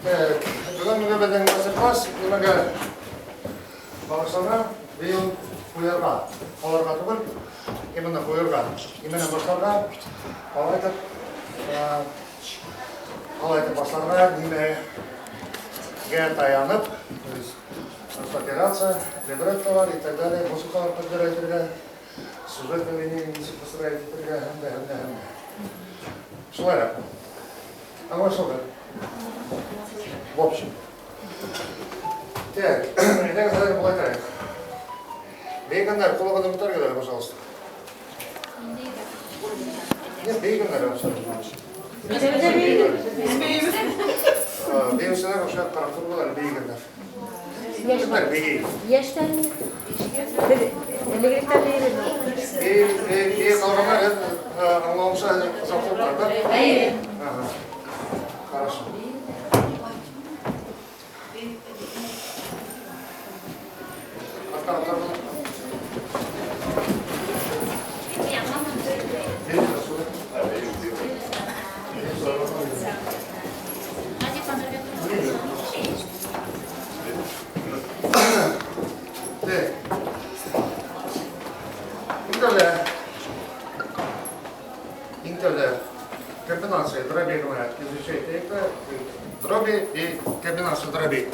Бүгін өбеден мастер-класс немеге бағысана бейін қойырға, қаларға түгіл, именно қойырға, именно баштарға, қалайтып бастарға неме ге таянып, операция, либреттолар и так далее, музыкалар подбирайдерге, сюжетный линии постарайдерге, Шулай. А вот что? В общем. Так, итак, задание было так. Бейгондар, кулаком ударили, пожалуйста. Нет, бейгондар вообще. Бейгондар вообще паратурбалар, бейгондар. Бейгондар, бейгондар. Яштан И қалғандар, аңлауымша завтра, да? Хорошо. Интерде комбинации дробей говорят, изучайте это, дроби и комбинацию дробей.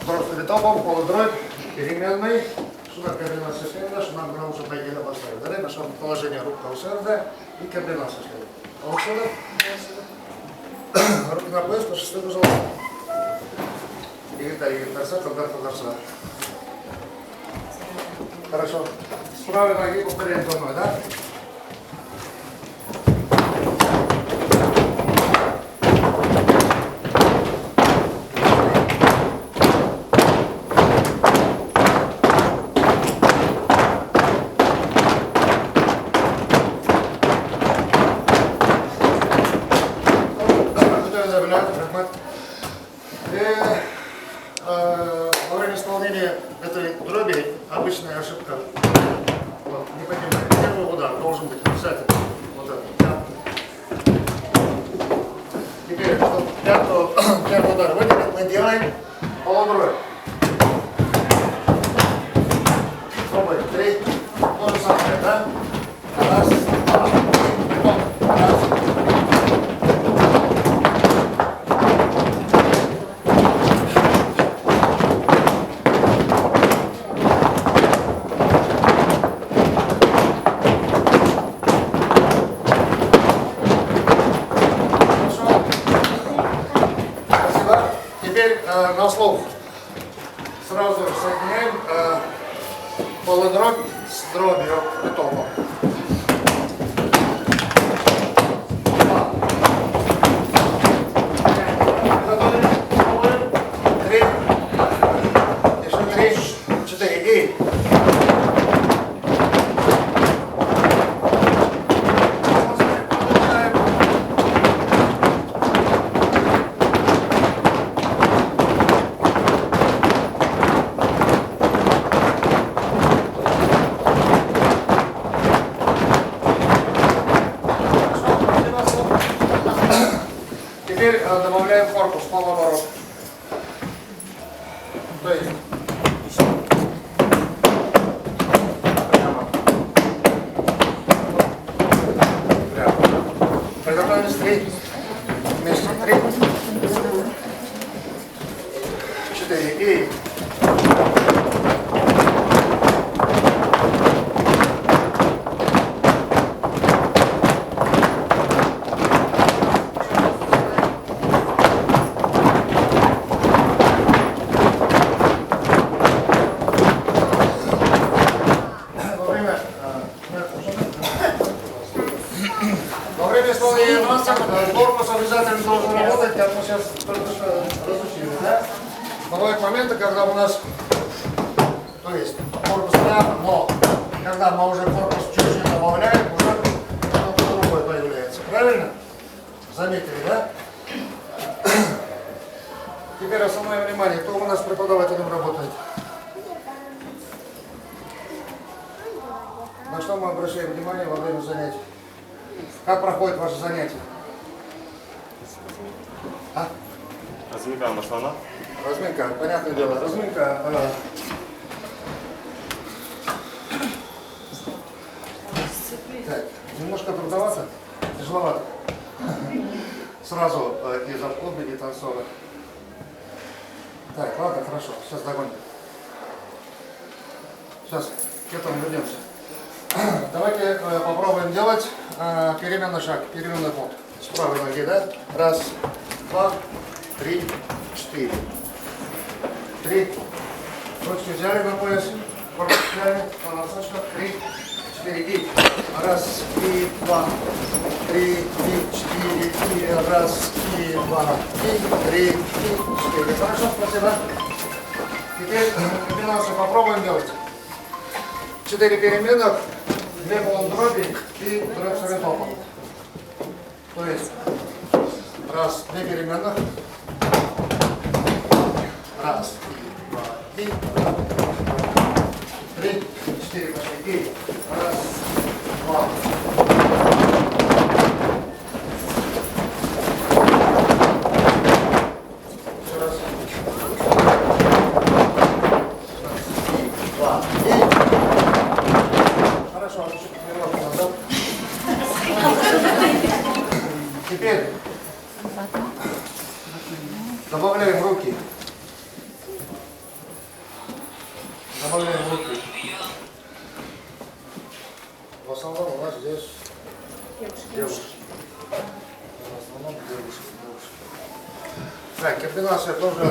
Дробь перетопом, полудробь, переменный, сюда комбинация следует, что нам нужно уже пойти поставить. Далее наше положение рук усердия и комбинация следует. А вот сюда, руки на пояс, по шестую желание. И торца, когда торца. Хорошо. С правой ноги повторяем за мной, да? Во время исполнения этой дроби обычная ошибка. Вот, не понимаю. Первый удар должен быть обязательно. Вот это. Теперь, чтобы первый удар выделить, мы делаем полудробь. Пробуем. 3. То же самое, да? Раз, два, потом раз. На слух сразу соединяем полудробь с дробью притопом. Три, еще 3, 4 и теперь добавляем корпус полуоборот. То есть прямо. Приготовились 3. Вместе 3. 4 и во время исполнения корпус обязательно должен работать, как мы сейчас только что разучили, да? Бывают моменты, когда у нас, то есть корпус прямо, но когда мы уже корпус чуть-чуть добавляем, уже что-то другое появляется. Правильно? Заметили, да? Теперь основное внимание, кто у нас преподавателем работает? На что мы обращаем внимание во время занятий? Как проходит ваше занятие? А? Разминка маслана. Разминка, понятное дело. Разминка. Так, немножко трудновато, тяжеловато. Сразу из клуба и танцора. Так, ладно, хорошо, сейчас догоним. Сейчас к этому вернемся. Давайте попробуем делать переменный шаг, переменный ход. С правой ноги, да? Раз, два, три, четыре. Три. Ручки взяли на пояс. Корпус взяли. На носочках. Три, четыре. И. Раз, и два. Три, и четыре. И раз, и два. И три, и четыре. Хорошо, спасибо. Теперь комбинацию попробуем делать. 4 переменных, 2 полудроби и дробь с ритопом. То есть, раз, 2 переменных. Раз, два, и 3, 4, пошли. И раз, два. Еще раз. Два. И хорошо, немного назад. Теперь добавляем руки. Добавляем руки. В основном у нас здесь девушки. В основном девушки. Так, комбинация тоже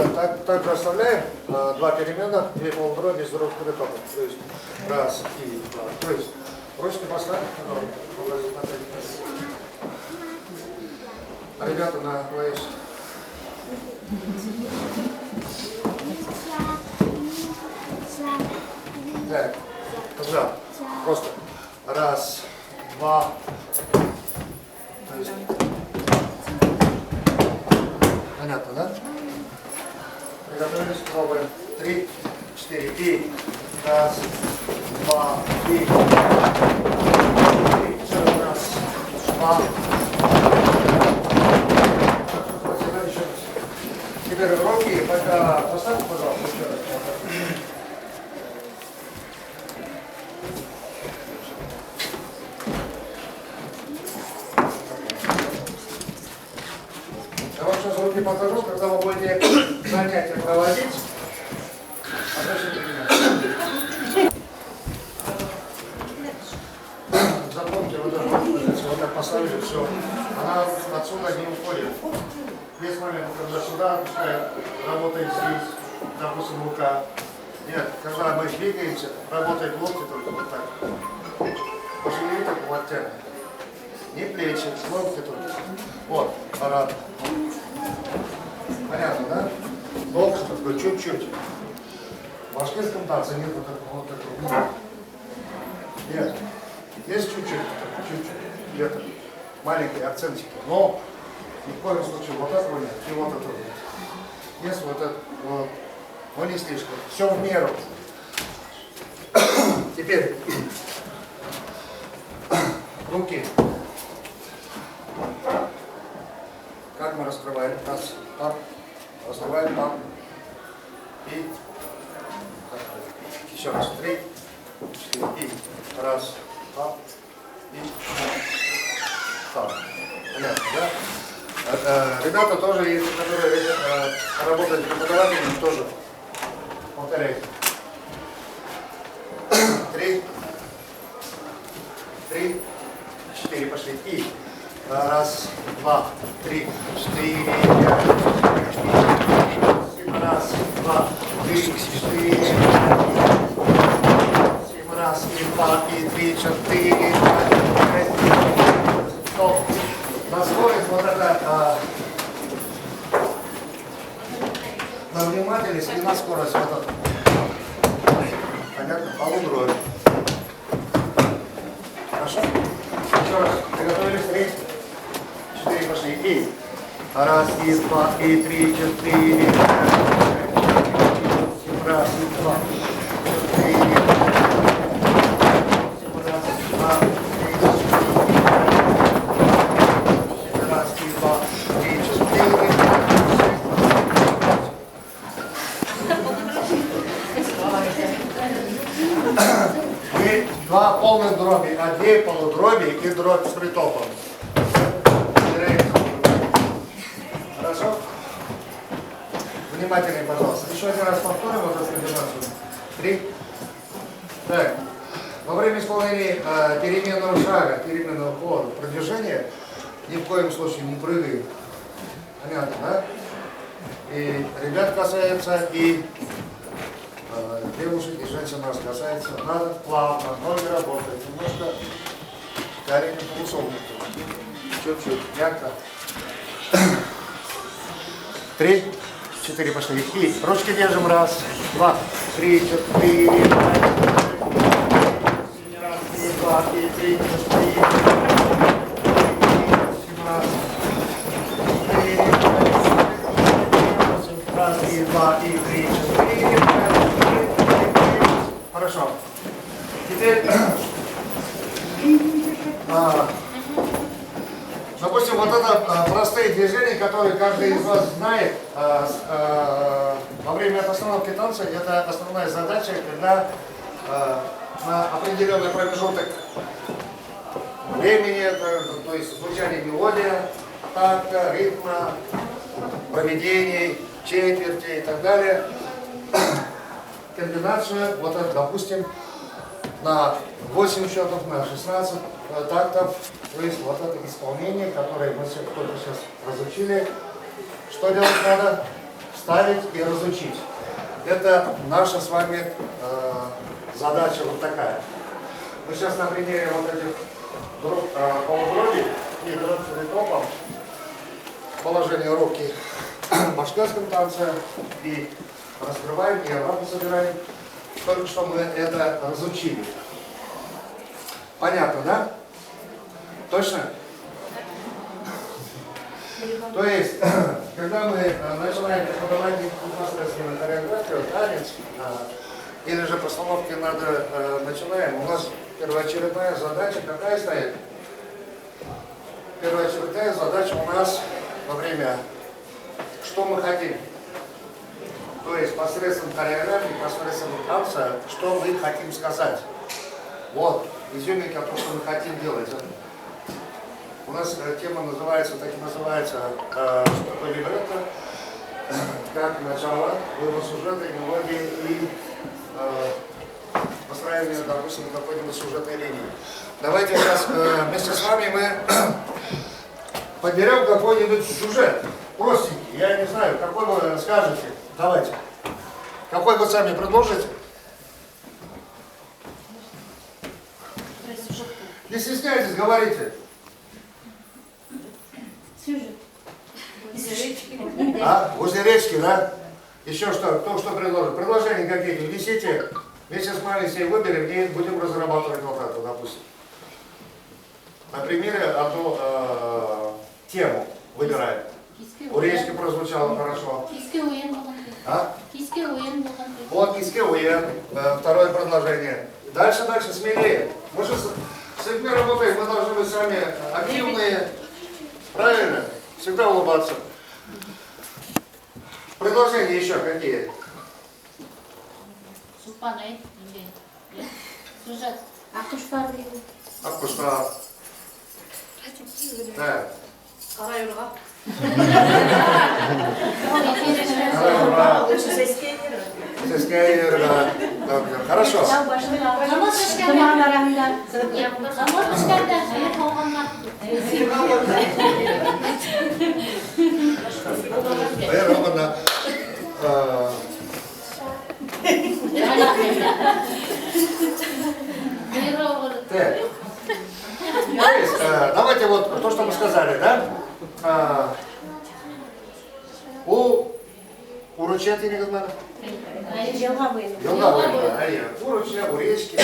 так же оставляем. 2 переменных, 2 полудроби с ручкой ритопом. То есть раз и два. То есть ручки поставим. Ребята на пояс. Так, тогда просто раз, два. То есть понятно, да? Приготовились, пробуем. 3, 4, и раз, два, и еще раз, два. Еще раз. Теперь руки, пока поставьте, пожалуйста, еще раз. Я вам сейчас руки покажу, когда вы будете занятия проводить. Запомните, вот так поставили, все. Она отсюда не уходит. Есть момент, когда сюда, пускай работает здесь, допустим, рука. Нет, когда мы двигаемся, работает локти только вот так. Пошевели так вот тянет. Не плечи, локти только. Вот, аппарат. Понятно, да? Локти только чуть-чуть. В башкирском танце нет вот такого. Нет. Есть чуть-чуть, где-то маленькие акцентики, но ни в коем случае вот этого нет, и вот этого нет. Есть вот это, вот, но не слишком. Все в меру. Теперь руки. Как мы раскрываем? Раз, так, раскрываем, так. И еще раз. 3, 4, и раз, так, и так. Понятно, да? Ребята тоже есть, которые работают преподавателями, тоже повторяйте. 3, 4, пошли. И раз, два, 3, 4, 5, раз, два, 3, 4, раз, и два, и 3, 4, 5, 6, стоп. Наскорость вот это на внимательность и на скорость вот это. Понятно? Полудроби. Хорошо? Еще раз. Приготовились? 3, 4, пошли. И раз, и два, и 3, 4, 5, 6, раз, и два, 4, раз, и два, 3, 4, раз, и два, 3, 4, полных дроби, а 2 полудроби и дробь с притопом. Хорошо? Внимательнее, пожалуйста. Еще один раз повторим вот эту комбинацию. 3. Так. Во время исполнения переменного шага, переменного хода, продвижения, ни в коем случае не прыгаем. Понятно, да? И ребят касается, и девушек, и женщин нас касается. Надо плавно, ноги работать, немножко колени полусогнуты. Чуть-чуть, мягко. 3, 4, пошли. И ручки держим. 1, 2, 3, 4, 5, 2, 3, 4, 1, 2, 3, 4. Хорошо. Теперь, допустим, вот это простые движения, которые каждый из вас знает. Во время постановки танца это основная задача, когда на определенный промежуток времени, то есть звучание мелодии, такта, ритма, проведений, четверти и так далее. Комбинацию, вот это, допустим, на 8 счетов, на 16 тактов, то есть вот это исполнение, которое мы только сейчас разучили. Что делать надо? Вставить и разучить. Это наша с вами задача вот такая. Мы сейчас на примере вот этих полудроби и дробь с притопом, положение руки в башкирском танце и раскрываем и обратно собираем. Только что мы это разучили. Понятно, да? Точно? То есть, когда мы начинаем преподавать непосредственно хореографию, танец, или же постановки начинаем, у нас первоочередная задача какая стоит? Первоочередная задача у нас во время, что мы хотим. То есть посредством хореографии, посредством танца, что мы хотим сказать. Вот, изюминка, то, что мы хотим делать. У нас тема называется, так и называется, что такое либретто, как начало, выбор сюжета, мелодии и построение, допустим, какой-нибудь сюжетной линии. Давайте сейчас вместе с вами мы подберем какой-нибудь сюжет, простенький, я не знаю, какой вы скажете. Давайте. Какой вы сами предложите? Не стесняйтесь, говорите. Сюжет. Возле речки, да? Еще что? Кто что предложит? Предложения какие-то внесите. Вместе с вами все выберем и будем разрабатывать вот это, допустим. На примере одну тему выбираем. У речки прозвучало хорошо. Вот киске уен. Второе предложение. Дальше, смелее. Мы же с людьми работаем, мы должны быть сами активные. Правильно? Всегда улыбаться. Предложения еще какие? Сюжет. Аккушта. Да. Хорошо. Давайте вот то, что мы сказали, да? У ручья не надо? У ручья, у речки,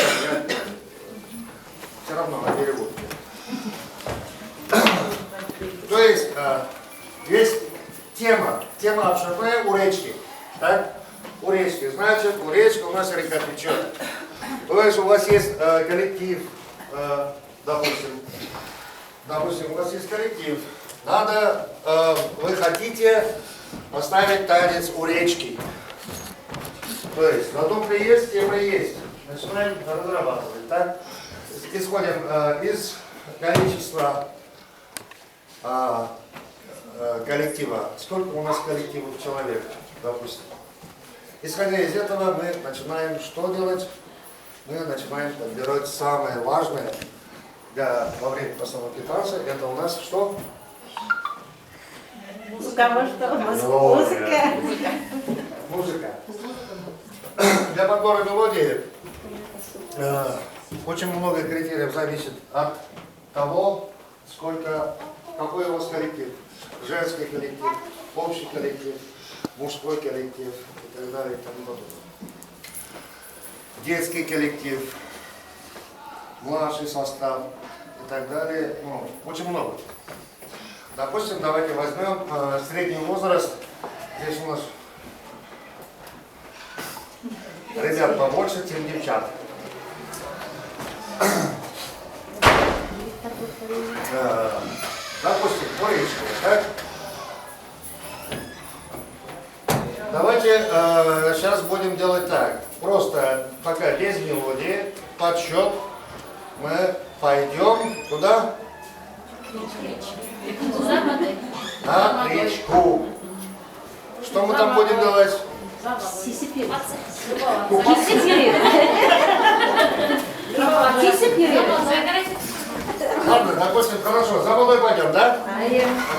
все равно на берегу. То есть есть тема обширная у речки. Так? У речки. Значит, у речки у нас река течет. То есть у вас есть коллектив, допустим, у вас есть коллектив. Надо, вы хотите поставить танец у речки. То есть, задумка есть, тема есть. Начинаем разрабатывать, так? исходим из количества коллектива. Сколько у нас коллективов человек, допустим. Исходя из этого мы начинаем что делать? Мы начинаем подбирать самое важное во время постановки танца. Это у нас что? Музыка. Музыка. Для подбора мелодии очень много критериев зависит от того, какой у вас коллектив. Женский коллектив, общий коллектив, мужской коллектив и так далее и тому подобное. Детский коллектив, младший состав и так далее. Ну, очень много. Допустим, давайте возьмем средний возраст. Здесь у нас ребят побольше, чем девчат. Допустим, поречку, так? Давайте сейчас будем делать так. Просто пока без мелодии, подсчет, мы пойдем куда? На речку. Что мы там будем делать? Ладно, допустим, хорошо. За водой пойдем, да?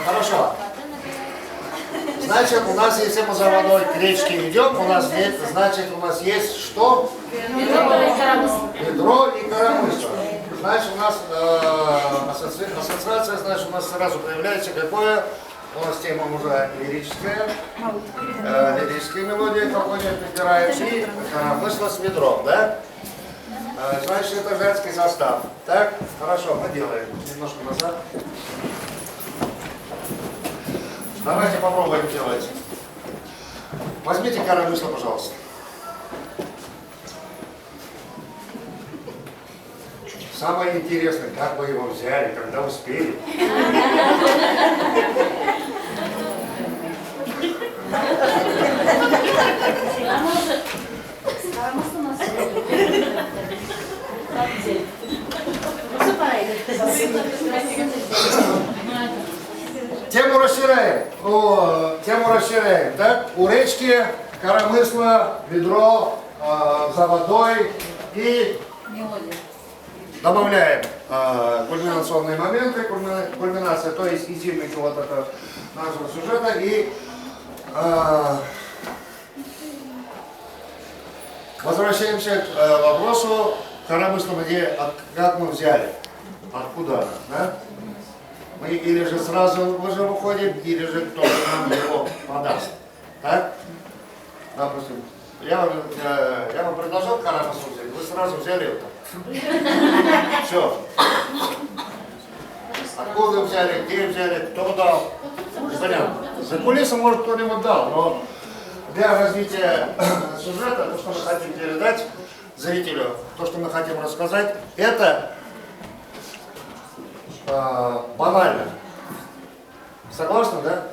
Хорошо. Значит, у нас, если мы за водой к речке идем, у нас есть что? Ведро и коромысло. Значит, у нас ассоциация, значит, у нас сразу появляется какое? У нас тема уже лирическая мелодия какой-нибудь выбирается, и коромысло с ведром, да? Значит, это женский состав. Так, хорошо, мы делаем. Немножко назад. Давайте попробуем делать. Возьмите коромысло, пожалуйста. Самое интересное, как вы его взяли, когда успели. Тему расширяем. Так? У речки коромысло, ведро за водой и добавляем кульминационные моменты, кульминация, то есть изюминка вот этого нашего сюжета и возвращаемся к вопросу коромысло, как мы взяли, откуда, да? Мы или же сразу уже выходим, или же кто-то нам его подаст. Так? Допустим, я вам предложил коромысло взять, вы сразу взяли его. Все. Откуда взяли, где взяли, кто дал? Понятно. За кулисом, может, кто-нибудь дал, но для развития сюжета, то, что мы хотим передать зрителю, то, что мы хотим рассказать, это банально. Согласны, да?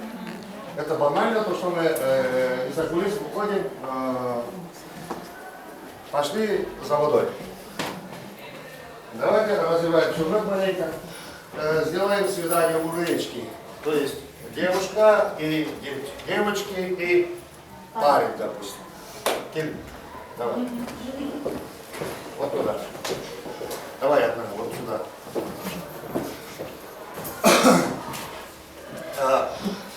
Это банально, то, что мы из-за кулис выходим, пошли за водой. Давайте развиваем сюжет маленько. Сделаем свидание у речки. То есть девушка или девочки и парень, допустим. Давай. Вот туда. Давай одного, вот сюда.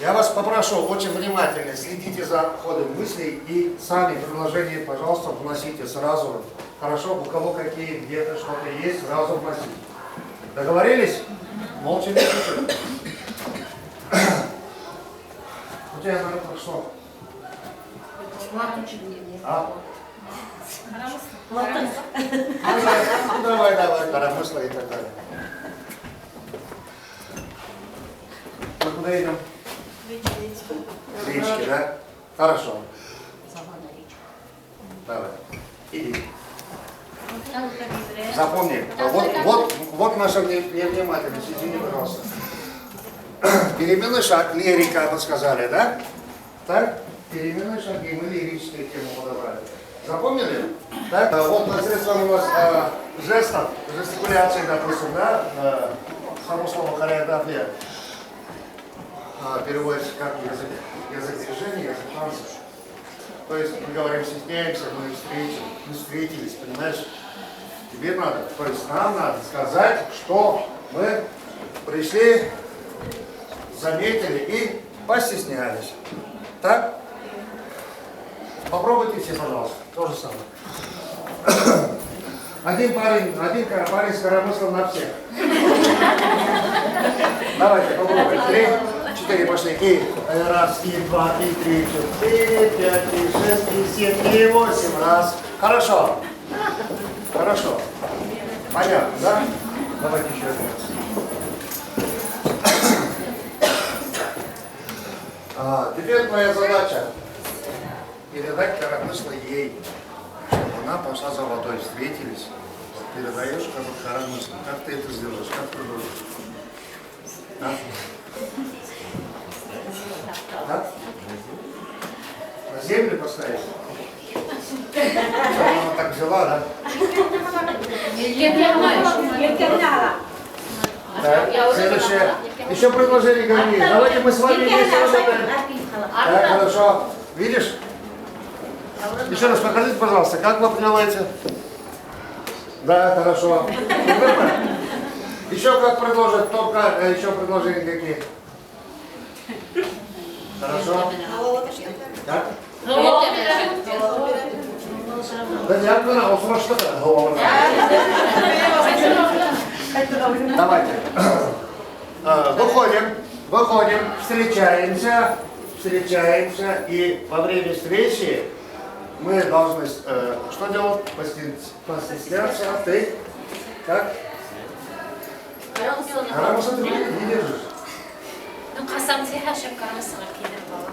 Я вас попрошу очень внимательно следите за ходом мыслей и сами предложения, пожалуйста, вносите сразу. Хорошо, у кого какие где-то что-то есть, сразу вносите. Договорились? Молча не слушай. У тебя, наверное, что? А? Давай, коромысло и так далее. Мы куда идем? К речке, да? Хорошо. Давай. Иди. Запомни. Вот наша невнимательность. Извини, пожалуйста. Переменный шаг, лирика, вы сказали, да? Так? Переменные шаги, мы лирическую тему подобрали. Запомнили? Так? Вот посредством у нас жестов жестикуляции, допустим, да, само слово хореография переводится как язык движения, язык танца. То есть мы говорим, стесняемся, мы встретились, понимаешь? Тебе надо, то есть нам надо сказать, что мы пришли, заметили и постеснялись. Так? Попробуйте все, пожалуйста. То же самое. Один парень с коромыслом на всех. Давайте попробуем. 3, 4, пошли. И раз, и два, и 3, 4, 5, и 6, и 7, и 8 раз. Хорошо. Хорошо. Понятно, да? Давайте еще раз. Теперь твоя задача передать коромысло ей, чтобы она пошла за водой. Встретились, передаешь коромысло. Как ты это сделаешь? Как ты будешь? Да? Да? На землю поставишь? Она так взяла, да? Так, следующее. Еще предложение какие? Давайте мы с вами вместе работаем. Так, хорошо. Видишь? Еще раз покажите, пожалуйста, как вы делаете? Да, хорошо. Еще как предложить, только еще предложения какие? Хорошо. Как? Да дякую, вот что такое. Давайте. Выходим, встречаемся, и во время встречи мы должны что делать? Постесняться. Ты как? Коромысло ты не держишь. Ну, касамсиха шем коромысло кидер бала.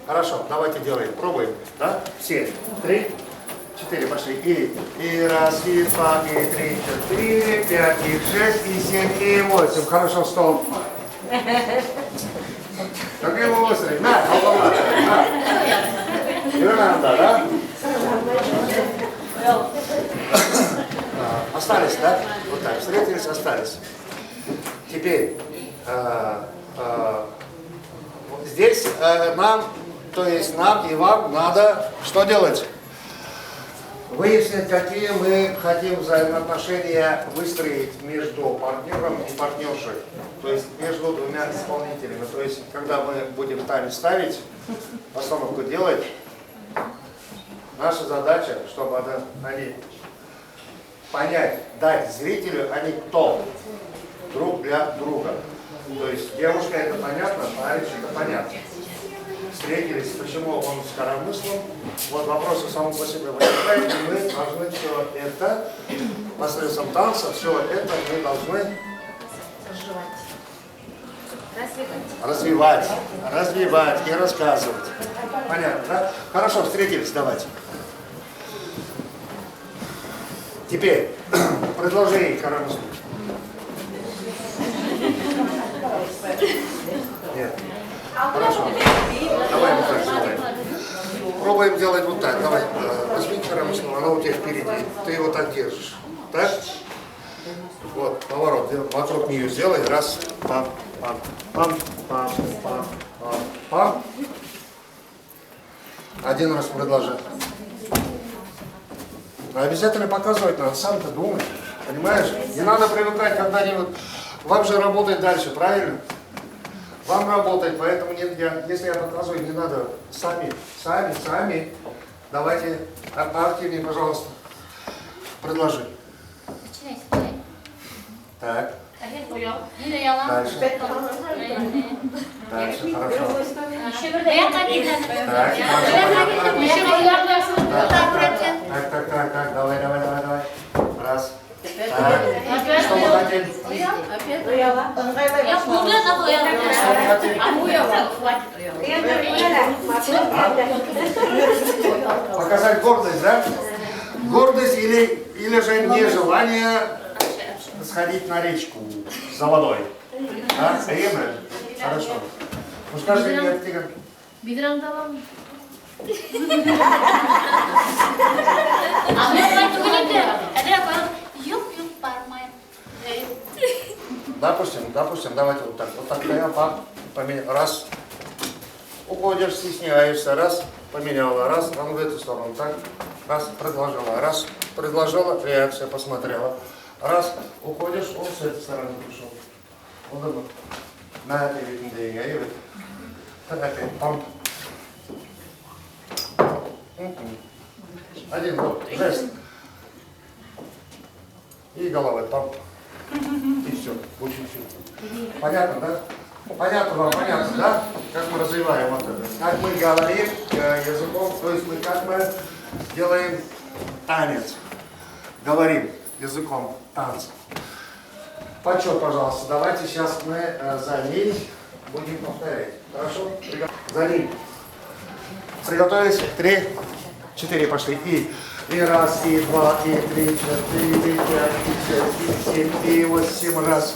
Хорошо, давайте делаем, пробуем, да? Все. 3, 4, пошли. И раз, и два, и 3, 4, 5, и 6, и 7, и 8. Хорошо, стол. Как его выстроить? На, Вернанда, да? Остались, да? Вот так, встретились, остались. Теперь, здесь нам, то есть нам и вам надо что делать? Выяснить, какие мы хотим взаимоотношения выстроить между партнером и партнершей. То есть между двумя исполнителями. То есть когда мы будем танец ставить, постановку делать, наша задача, чтобы они понять, дать зрителю, они кто друг для друга. То есть девушка это понятно, парень это понятно. Встретились, почему он с коромыслом. Вот вопросы само по себе возникают, и мы должны все это, посредством танца, все это мы должны развивать и рассказывать. Понятно, да? Хорошо, встретились, давайте. Теперь предложи коромыслу. Нет. Хорошо. Давай вот так сделаем. Пробуем делать вот так. Давай, возьми коромысло, она у тебя впереди. Ты его так держишь. Так? Вот, поворот. Вокруг нее сделай. Раз, пам, пам, пам, пам, пам, пам, пам. Один раз предложи. Обязательно показывать надо, сам-то думай. Понимаешь? Не надо привыкать когда-нибудь. Вам же работать дальше, правильно? Вам работать, поэтому если я показываю, не надо сами. Давайте активнее, пожалуйста, предложи. Так. Дальше. Дальше, хорошо. Так, давай. Раз. Так. Что мы хотим? Показать гордость, да? Гордость или же нежелание сходить на речку за водой. Да? Хорошо. Ну скажи мне, Тигр. Бидрам давам. А мен айтып келеді. Әдірек барып, юк, бармайм. Допустим, давайте вот так прям, поменял, раз, уходишь, стесняешься, раз, поменяла, раз, а ну в эту сторону, так, раз, предложила, реакция, посмотрела, раз, уходишь, он с этой стороны пришел, он на этой виде, так опять, пам. Один вот, жест. И головой, пам. И все, больше ничего. Понятно, да? Понятно вам, понятно, да? Как мы развиваем вот это. Как мы говорим языком, то есть как мы делаем танец. Говорим языком танца. Почет, пожалуйста, давайте сейчас мы за ним будем повторять. Хорошо? За ним. Приготовились? 3, 4, пошли. И раз, и два, и 3, 4, и 5, и 6, и 7, и 8. Раз,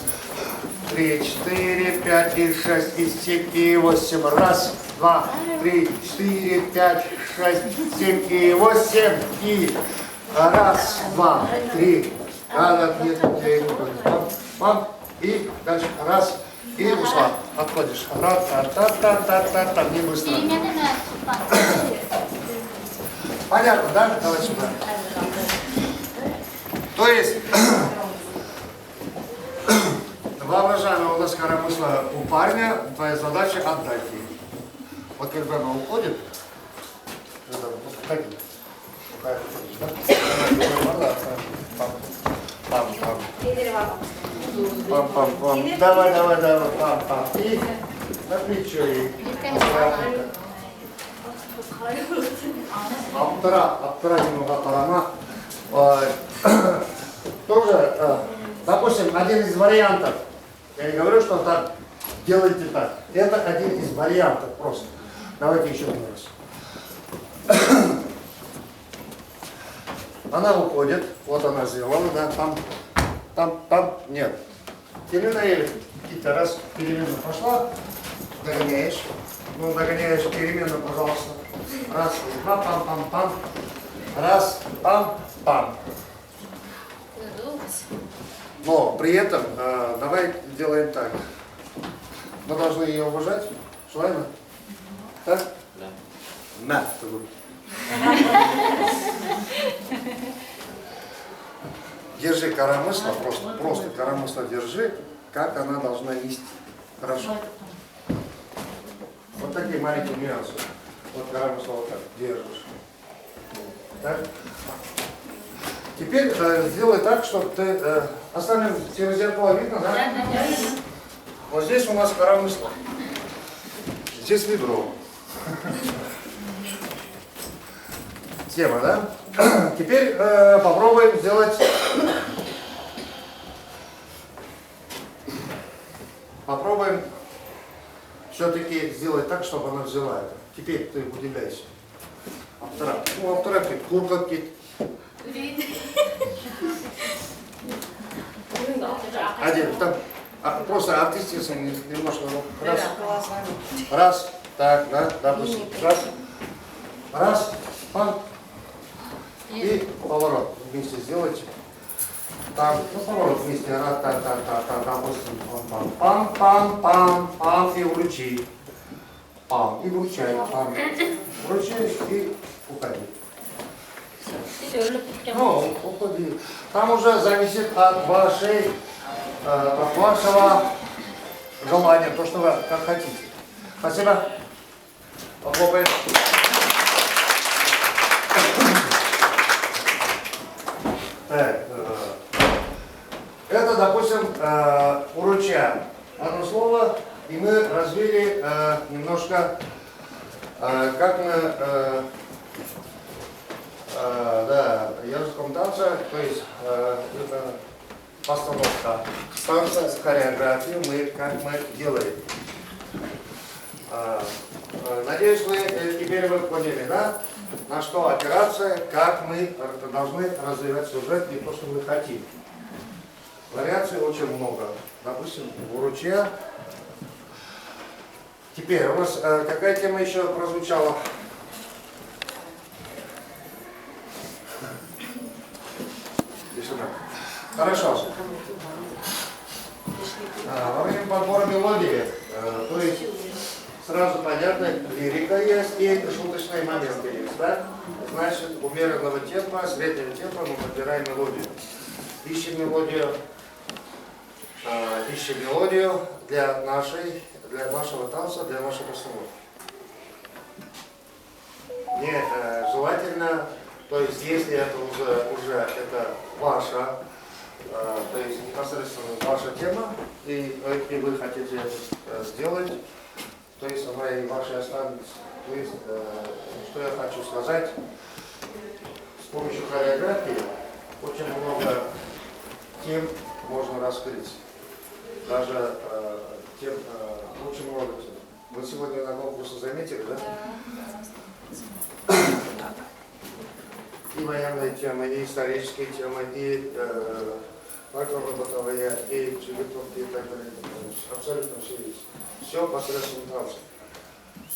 3, 4, 5, и 6, и 7, и 8. Раз, 2, 3, 4, 5, 6, 7, и 8. И раз, 2, 3. Пам, и дальше. Раз, и ушла. Отходишь. Та-та-та-та-та-та. Не быстро. Понятно, да? Давай сюда. То есть, воображаемая у нас коромысла у парня, твоя задача отдать ей. Вот когда она уходит, пам-пам-пам. Давай, пам-пам. И на плечо ей. Аптыра немного парама. Тоже, допустим, один из вариантов. Я не говорю, что так делайте так. Это один из вариантов просто. Давайте еще один раз. Она уходит, вот она сделала, да, там, нет. Перемена или какие-то раз перемена пошла, догоняешь. Ну, догоняешь перемену, пожалуйста. Раз, пам-пам-пам-пам. Раз, пам-пам. Но при этом давай делаем так. Мы должны ее уважать. Правильно? Так? Да. На. Держи коромысло, просто коромысло держи, как она должна нести. Хорошо? Вот такие маленькие нюансы. Вот коромысло вот так держишь. Так? Теперь сделай так, чтобы ты... остальным через зеркало видно, да? Да. Вот здесь у нас коромысло. Здесь ведро. Тема, да? Теперь попробуем сделать... Попробуем все-таки сделать так, чтобы она взяла это. Теперь ты удивляйся. Аптыра. Ну, аптыра, курка, один, там, просто артистично немножко, раз, так, да, допустим, раз, пам, и поворот вместе сделайте. Там, ну, поворот вместе, раз, допустим, пам, и вручи. Пам, и вручай, пам, вручаешь и уходи. Ну, уходи. Там уже зависит от вашего желания, то, что вы как хотите. Спасибо. Похлопаем. Так, это, допустим, уруча. Одно слово, и мы развили немножко, как мы... да, языком танца, то есть это постановка танца, хореографию как мы делаем. Надеюсь, вы теперь вы поняли, да, на что опираться, как мы должны развивать сюжет и то, что мы хотим. Вариаций очень много. Допустим, в уручья. Теперь у нас какая тема еще прозвучала? Хорошо. Во время подбора мелодии, то есть сразу понятно, лирика есть и шуточные моменты есть, да? Значит, умеренного темпа, среднего темпа мы подбираем мелодию. Ищем мелодию для нашего танца, для нашей постановки. Не желательно, то есть если это уже это ваша, то есть непосредственно ваша тема, и вы хотите это сделать, то есть она и ваша останется. То есть, что я хочу сказать, с помощью хореографии очень много тем можно раскрыть. Даже тем, очень много тем. Вы сегодня на конкурсе заметили, да? И военные темы, и исторические темы, и фольклорно-бытовые, и чебетовки, и так далее. Абсолютно все есть. Все посредством танца.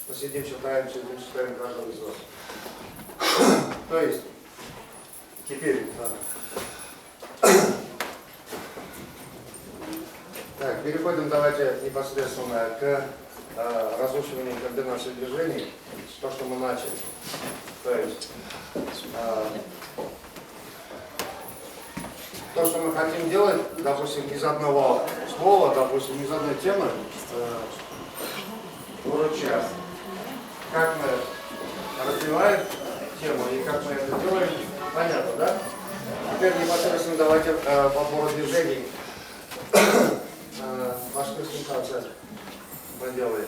Посидим, читаем каждого из вас. То есть, теперь, так, переходим давайте непосредственно к разучиванию комбинации движений, то, что мы начали. То есть, то, что мы хотим делать, допустим, из одного слова, допустим, из одной темы, уроча. Как мы развиваем тему и как мы это делаем, понятно, да? Теперь непосредственно давайте подбор движений в башкирском конце мы делаем.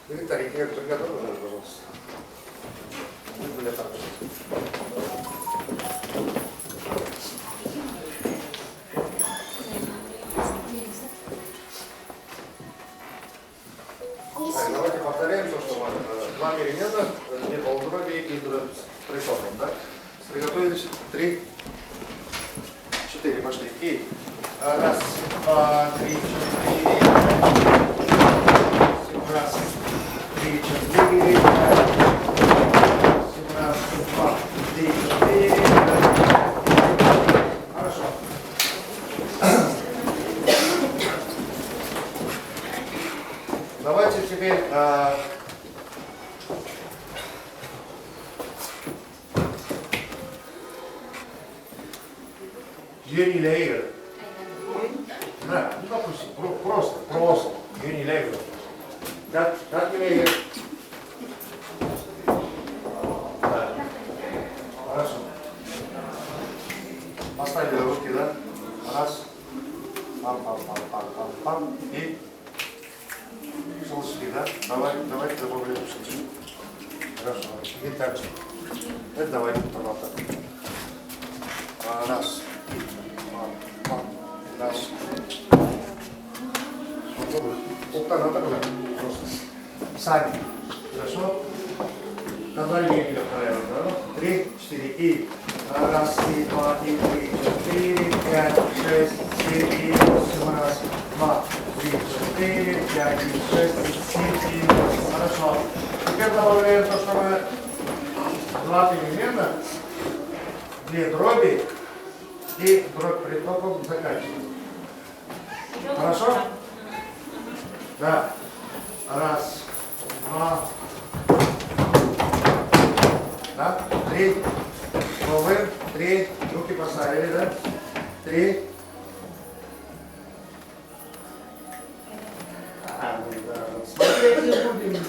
Виктория, я приготовлю, пожалуйста. Были хорошо. Так, давайте повторяем то, что мы два перемена, две полудроби и присохнем, да? Приготовились, 3, 4, пошли. И раз, два, три, четыре, раз, три, четыре, раз, два, три, четыре. Хорошо. Давайте теперь Юнилейер. Да, ну допустим, просто Юнилейер. Как Юнилейер? Да. Хорошо. Поставили руки, да? Раз. Пам. И шелчки, да? Давайте добавляем шелчки. Хорошо. И так же. Это давайте пожалуйста. Раз. Раз. Полтора тогда. Просто. Сами. Хорошо? На два линии вторая, да? 3, 4 и. Раз, и два, и 3, 4, 5, 6, 7, и 8. Раз, 2, 3, 4, 5, 6, 7, и 8. Хорошо. Теперь добавляем то, что мы два перемена, две дроби и дробь притоком заканчиваем. Хорошо? Да. Раз, два, да? 3. Пробуем. 3. Руки поставили, да? 3. Смотреть не будем.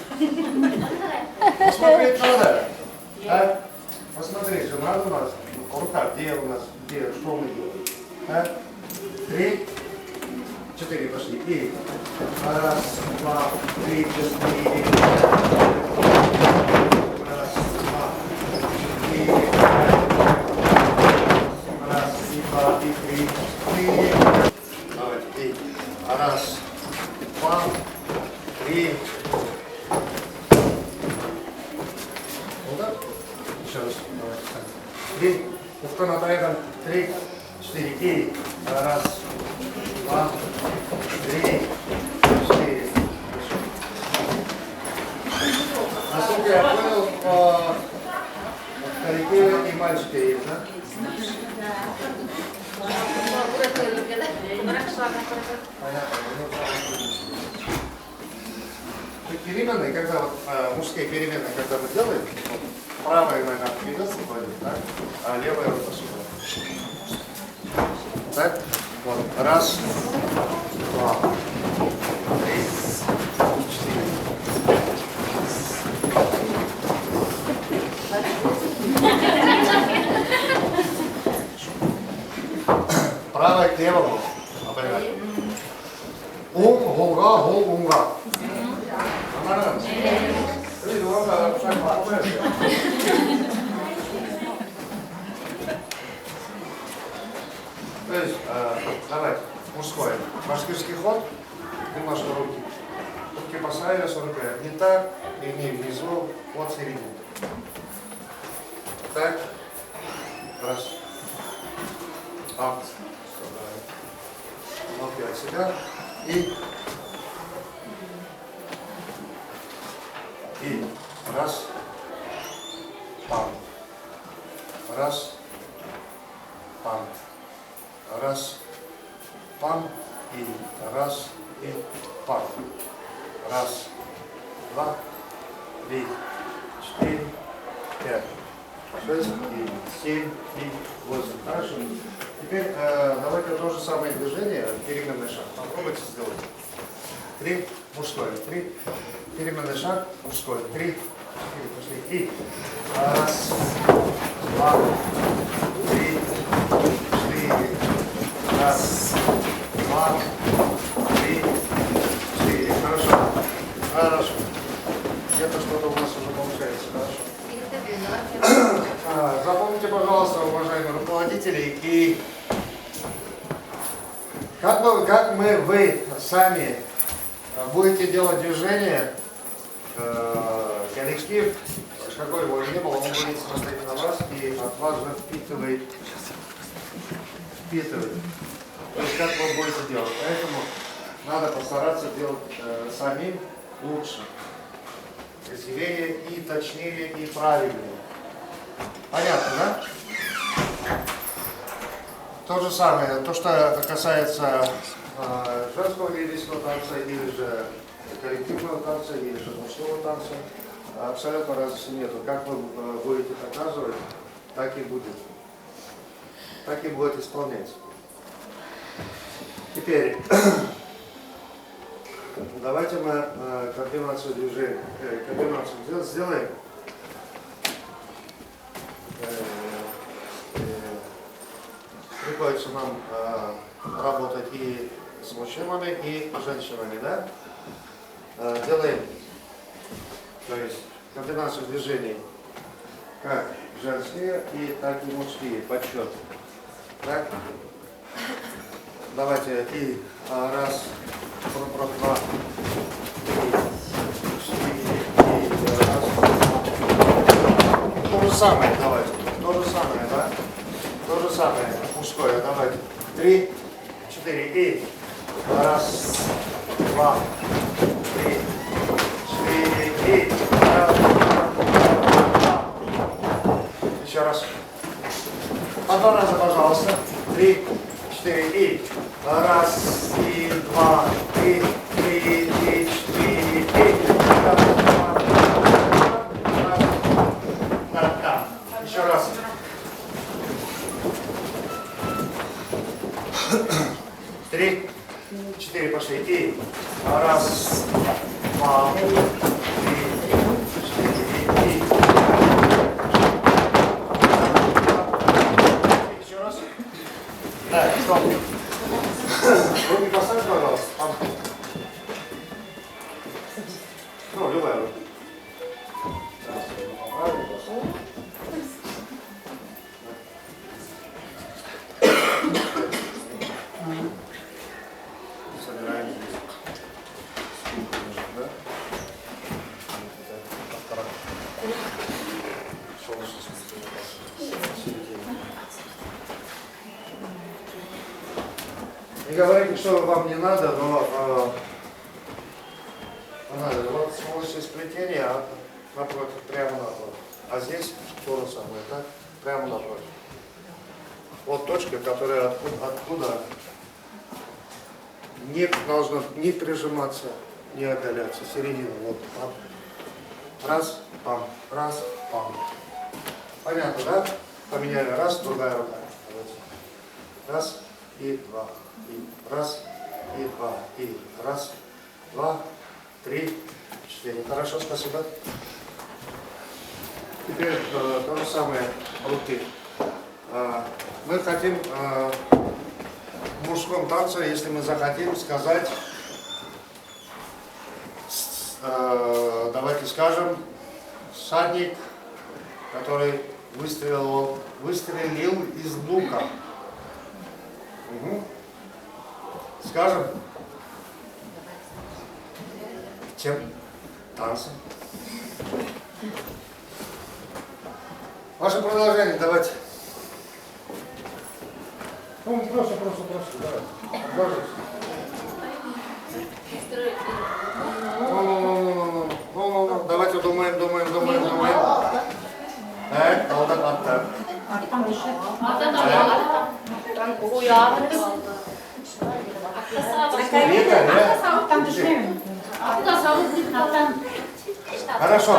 Посмотреть надо. Да? Посмотреть же надо у нас. В руках, где у нас, где, что мы делаем. Да? 3. 4 пошли. И раз, два, три, 4. Раз, два, 4, 5. Раз, и два, и 3, 4. Давайте. И раз, два, 3. Вот так? Еще раз. Давайте. 3. Кто на тайган? 3, 4. И раз, два, 3, 4. Насколько я понял, старики и мальчики есть, да? Понятно. Переменные, когда вот мужские переменные, когда вы делаете, вот, правая нога вперед кладет, так, а левая рука сюда. Так, вот, раз, два, три, четыре. Правая к левому. Гулга, гулга. Нормально? То есть, давайте, мужской. Башкирский ход, немножко руки. Руки поставили 45. Не так, и не внизу, вот середину. Так. Раз. Ап. Ноги от себя. И раз. Пам. Раз. Пам. Раз. Пам. И раз. И пам. Раз. Два. Три. 4. 5. 6 и 7 и 8. Хорошо. Теперь давайте то же самое движение, переменный шаг. Попробуйте сделать. 3, мужской. 3, переменный шаг, мужской. 3, 4, пошли. И раз, два, три, 4. Раз, два, три, 4. Хорошо. Хорошо. Где-то что-то у нас уже получается. Хорошо. Запомните, пожалуйста, уважаемые руководители, и как вы сами будете делать движение, коллектив, какой бы он ни был, он будет смотреть на вас и от вас же впитывает. То есть как вы будете делать. Поэтому надо постараться делать самим лучше. Красивее и точнее и правильнее. Понятно, да? То же самое, то, что касается женского лирического танца, или же коллективного танца, или же мужского танца, абсолютно разницы нету. Как вы будете показывать, так и будет. Так и будет исполняться. Теперь давайте мы координацию движения, координацию сделаем. Приходится нам работать и с мужчинами, и с женщинами, да? Делаем, то есть координацию движений как женские, и так и мужские, подсчет. Так? Давайте и раз, два, три, 4, и раз. То же самое, давайте. То же самое, да? То же самое, мужское, давайте. 3, 4, и раз, два, три, 4, и раз, два. Еще раз. По два раза, пожалуйста. 3, 4, и раз, и два, и 3, и 4, и раз, два, да. Еще раз. 3, 4, пошли. И раз, два, 3, 4, и еще раз. Так, стоп. Руки поставьте, пожалуйста. Ну, любая рука. Собираем здесь. Да? Не говорите, что вам не надо, но надо. Вот смотрите сплетение, а напротив, прямо напротив. А здесь то же самое, да? Прямо напротив. Вот точка, которая откуда не должно ни прижиматься, ни отдаляться. Середина. Вот. Пам. Раз, пам, раз, пам. Понятно, да? Поменяли. Раз, другая рука. Раз и два. И раз, и два. И раз, два, три, четыре. Хорошо, спасибо. Теперь то же самое руки. Мы хотим в мужском танце, если мы захотим сказать, давайте скажем, всадник, который выстрелил из лука. Угу. Скажем, тем танцем. Ваше продолжение давайте. Ну, просто, давай. Продолжайте. Ну, давайте думаем. Так, так. Хорошо.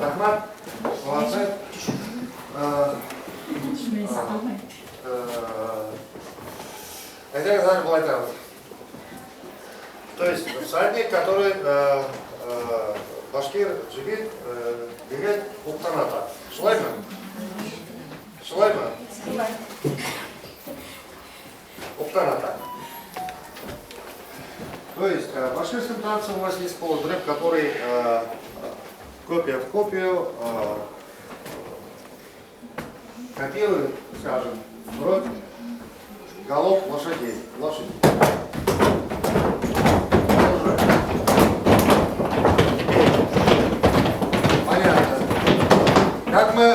Рахмат, молодцы. Хотя задача была это. То есть всадник, который башкир, джигит, бегет, уктаната. Шулайма? Уктаната. То есть в башкирском танце у вас есть полудрэп, который копия в копию копирует, скажем, бровь, голов лошадей. Понятно. Как мы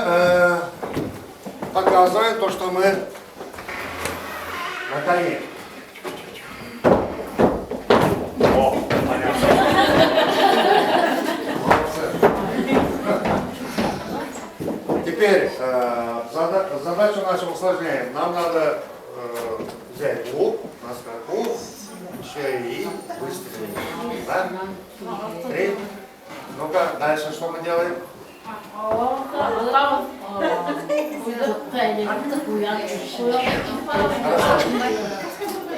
показываем то, что мы на коне. О, понятно. Теперь задачу нашу усложняем. Нам надо взять лук на скаку, еще и выстрелить. Да? 3. Ну-ка, дальше что мы делаем?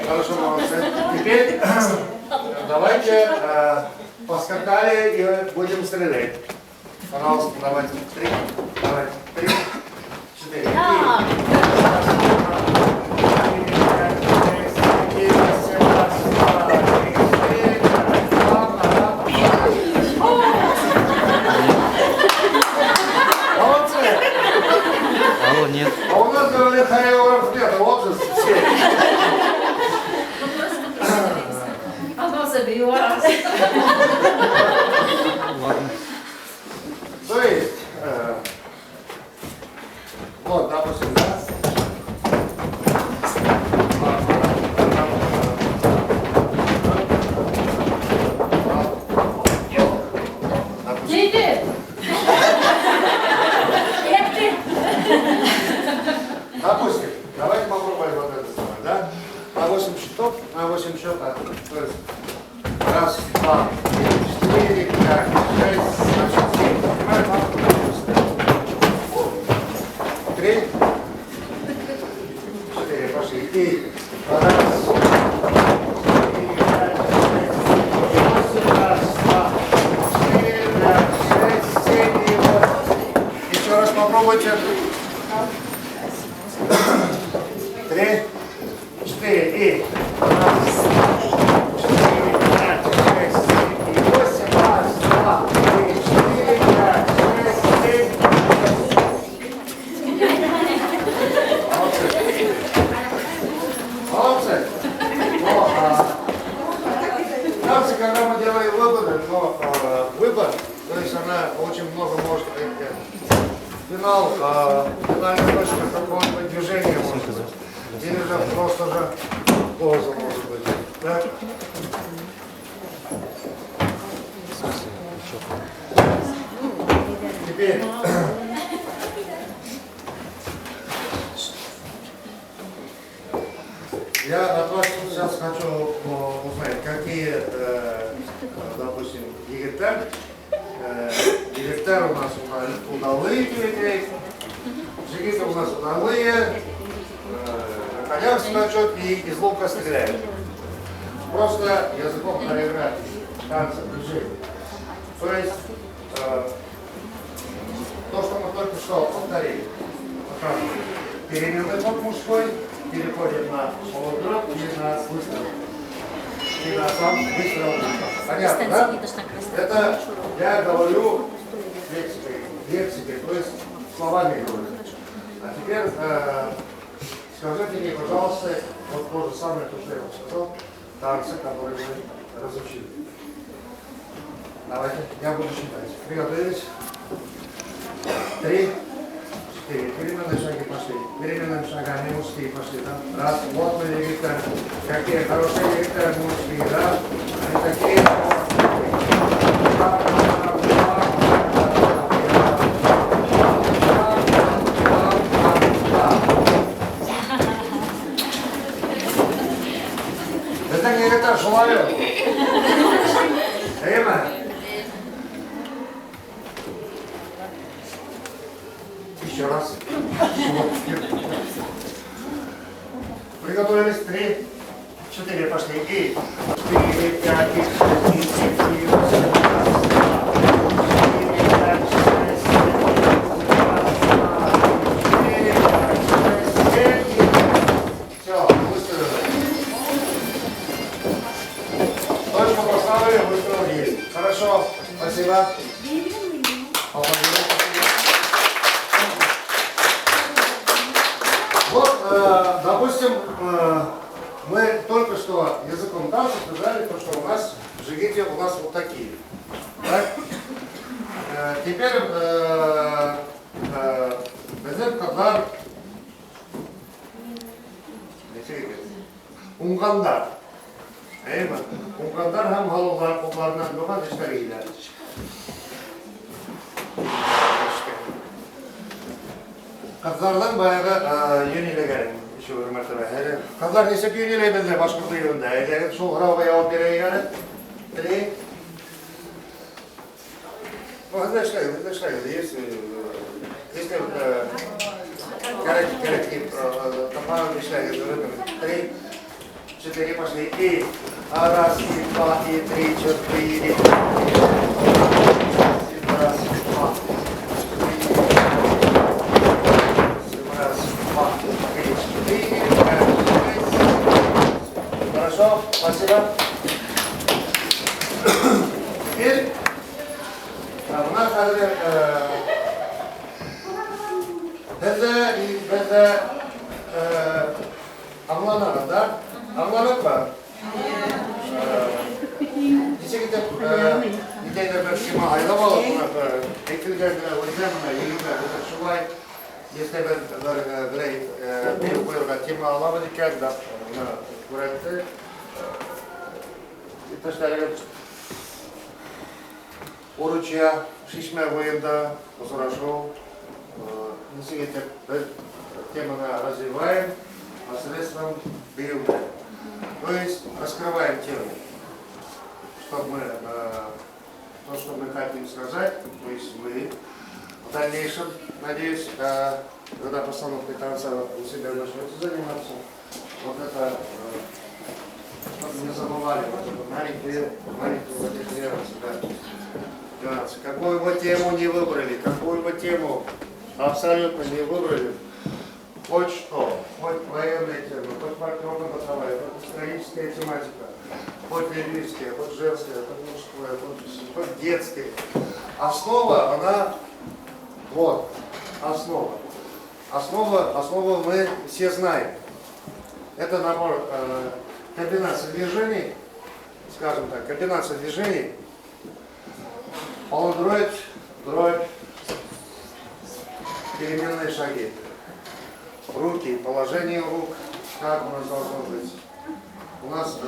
Хорошо, молодцы. Теперь давайте поскакали и будем стрелять. Пожалуйста, давайте. 3. Давайте. 3, 4. Нет. А у нас, говорят, хореограф нет, а вот же все. Ладно. То есть, вот, допустим, да? Допустим, давайте попробуем вот это самое, да? На 8 счетов, на 8 счетов. То есть, раз, два, три, 4, 5, 6, 7. Понимаете? 3, 4, пошли. И раз, 7 и 8. Еще раз попробуйте. 3, 4 и 1, 4, 5, 6, 7 и 8. Раз, два, 3, 4, 5, 6, 7. Молодцы. Танцы, когда мы делаем выборы, но выбор, то есть она очень много может финал, финальная точка какого-то движения может быть. Или же просто же поза может быть. Да? Теперь я хочу узнать, какие, допустим, египтян у нас удалые телегрейки, жигиты у нас удалые, на конях скачут и из лука стреляют. Просто языком хореографии, танца, движения. То есть то, что мы только что повторили. Переменный ход мужской переходит на полудроп и на выстрел. И на сам выстрел. Понятно, да? Это я говорю лексикой, то есть словами говорю. А теперь скажите мне, пожалуйста, вот то же самое, что я вам сказал, танцы, которые мы разучили. Давайте, я буду считать. Приготовились. 3, 4. Переменные шаги пошли. Переменными шагами мужские пошли, да? Раз. Вот мы египтяне. Какие хорошие египтяне мужские, да? Они такие. Это не это желаю. Время. Еще раз. Приготовились. 3, 4 пошли. И 4, 5, 6, 7, 8, все, выставили. Точку поставили, выставили. Хорошо, спасибо. Вот, допустим, мы только что языком танца сказали, то, что у нас в жигите у нас вот такие. Так? Теперь возьмем кадар Унгандар. Унгандар ham halollardan bo'lgan ishlariga. Kızlardan bayağı yönüyle şu bir mertebe. Kızlar neyse ki yönüyle bizde başka bir yönde. Eğer şu hava yağıp bir yere dedi. Bu hızlı işler, есть, если корректив, топором işler görüyorum. 3, 4 пошли. И раз, и два, и 3, 4. Раз, два. Хорошо, спасибо. Теперь у нас bizde avlanalım da. Avlanıp mı? Diyecek ki gideyler ben şimdi ayrılamalı. Eklilerine oynamına yürüme. Şuvay. Если бы перепоил тема Алабадика, да, проекты, это что оручья, шишме военда, хорошо, если тему развиваем посредством биома. То есть раскрываем тему, чтобы мы то, что мы хотим сказать, то есть вы в дальнейшем, надеюсь, когда постановкой танца у себя начнете заниматься, вот это, чтобы не забывали, маленькие нюансы. Какую бы тему не выбрали, какую бы тему абсолютно не выбрали, хоть что, хоть военная тема, хоть партнерно-бытовая, хоть историческая тематика, хоть лирическая, хоть женская, хоть мужская, хоть детская. Основа, она вот, основа. Основу мы все знаем. Это набор комбинаций движений, скажем так, комбинация движений, полудробь, дробь, переменные шаги. Руки, положение рук, как у нас должно быть. У нас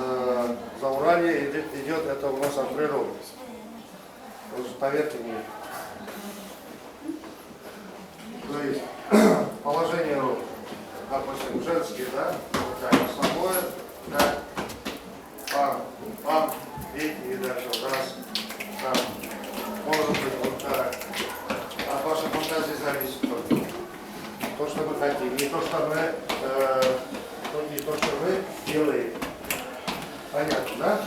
зауралье идет, это у нас от природы. Поверьте мне. То есть положение рук, допустим, женские, да, вот так, основное, да, то, что мы хотим, не то, что мы, не то, что вы делаете. Понятно, да?